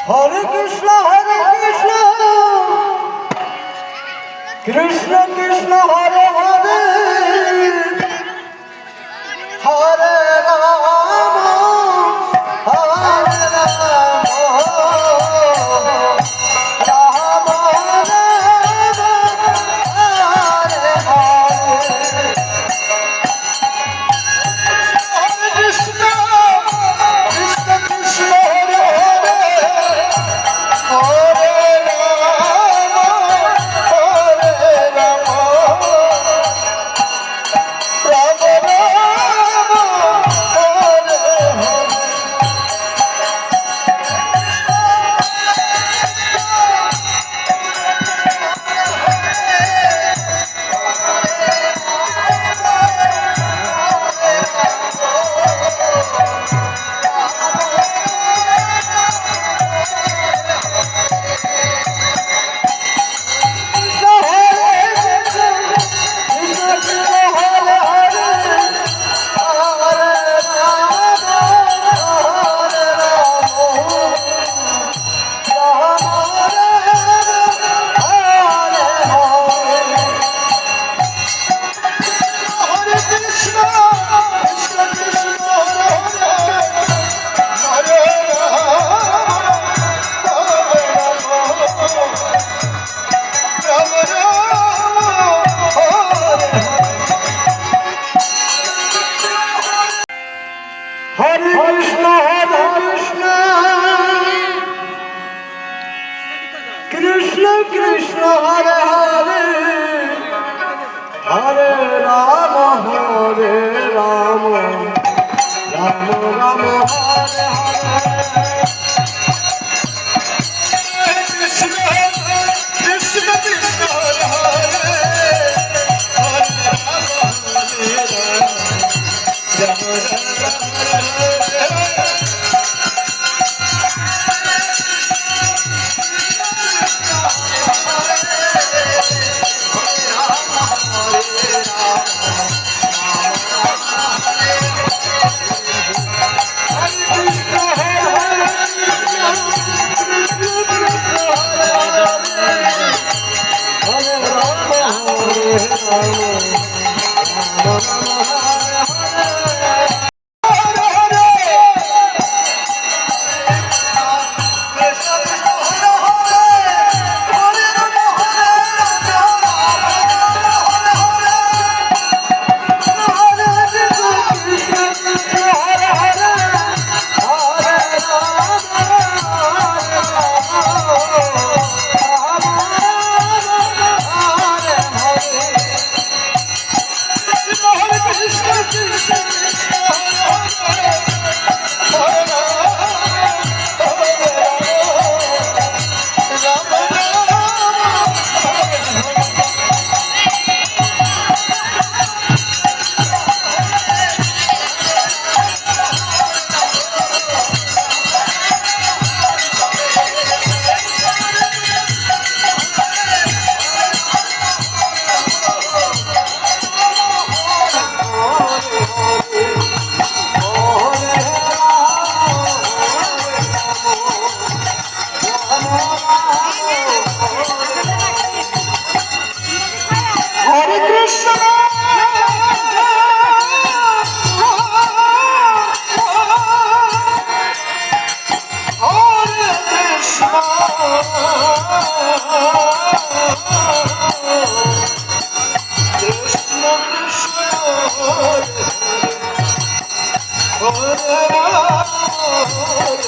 Hare Krishna, Krishna Krishna, Hare Hare, Hare Rama, Hare Rama, Rama Rama, Hare Hare. Hare Krishna, Krishna Krishna, Hare Hare, Hare Rama, Hare Rama, Rama Rama, Hare Hare. Hare Krishna, Krishna Krishna, Hare Hare, Hare Rama, Hare Rama, Rama Rama, Hare Hare. Krishna Krishna, Hare Hare, Hare Rama, Hare Rama, Rama Hare Rama,